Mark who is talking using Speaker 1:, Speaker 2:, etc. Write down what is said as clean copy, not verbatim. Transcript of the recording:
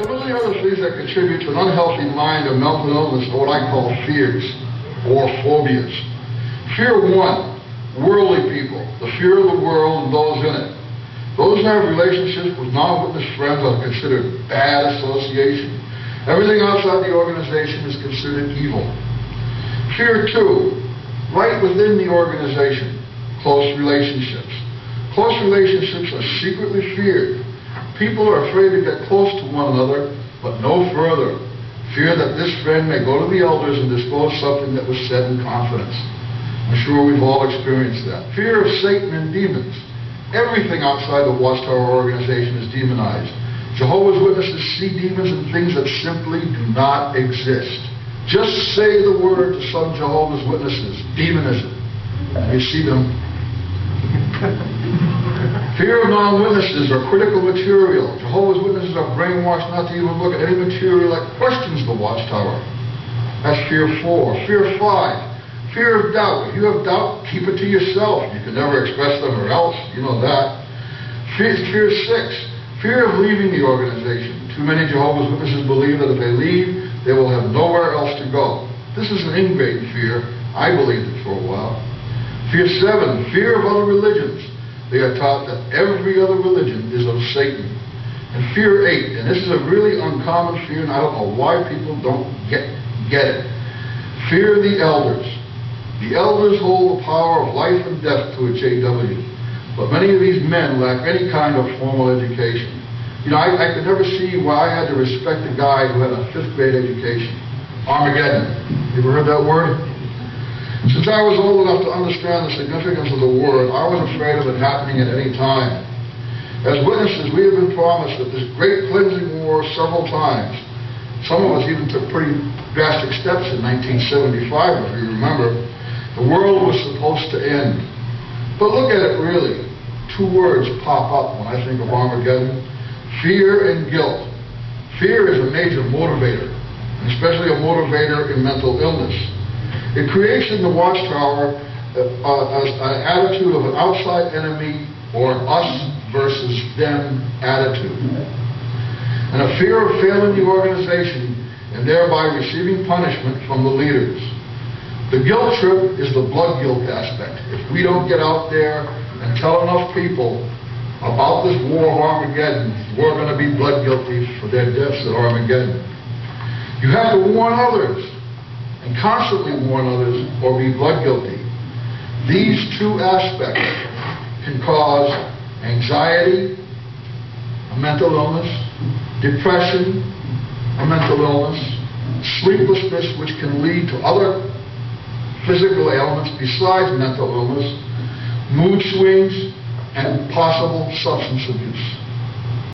Speaker 1: Some of the other things that contribute to an unhealthy mind of mental illness are what I call fears or phobias. Fear one, worldly people, the fear of the world and those in it. Those who have relationships with non-witness friends are considered bad association. Everything outside the organization is considered evil. Fear two, right within the organization, close relationships. Close relationships are secretly feared. People are afraid to get close to one another, but no further. Fear that this friend may go to the elders and disclose something that was said in confidence. I'm sure we've all experienced that. Fear of Satan and demons. Everything outside the Watchtower organization is demonized. Jehovah's Witnesses see demons and things that simply do not exist. Just say the word to some Jehovah's Witnesses, demonism, and you see them. Fear of non-witnesses or critical material. Jehovah's Witnesses are brainwashed not to even look at any material that questions the Watchtower. That's fear 4. Fear 5. Fear of doubt. If you have doubt, keep it to yourself. You can never express them or else. You know that. Fear 6. Fear of leaving the organization. Too many Jehovah's Witnesses believe that if they leave, they will have nowhere else to go. This is an ingrained fear. I believed it for a while. Fear 7. Fear of other religions. They are taught that every other religion is of Satan. And fear 8, and this is a really uncommon fear, and I don't know why people don't get it. Fear the elders. The elders hold the power of life and death to a JW. But many of these men lack any kind of formal education. You know, I could never see why I had to respect a guy who had a 5th grade education. Armageddon. You ever heard that word? Since I was old enough to understand the significance of the word, I was afraid of it happening at any time. As witnesses, we have been promised that this great cleansing war several times. Some of us even took pretty drastic steps in 1975, if you remember. The world was supposed to end. But look at it really. 2 words pop up when I think of Armageddon. Fear and guilt. Fear is a major motivator, especially a motivator in mental illness. It creates in the Watchtower an attitude of an outside enemy or an us versus them attitude. And a fear of failing the organization and thereby receiving punishment from the leaders. The guilt trip is the blood guilt aspect. If we don't get out there and tell enough people about this war of Armageddon, we're going to be blood guilty for their deaths at Armageddon. You have to warn others, and constantly warn others, or be blood guilty. These 2 aspects can cause anxiety, a mental illness, depression, a mental illness, sleeplessness, which can lead to other physical ailments besides mental illness, mood swings, and possible substance abuse.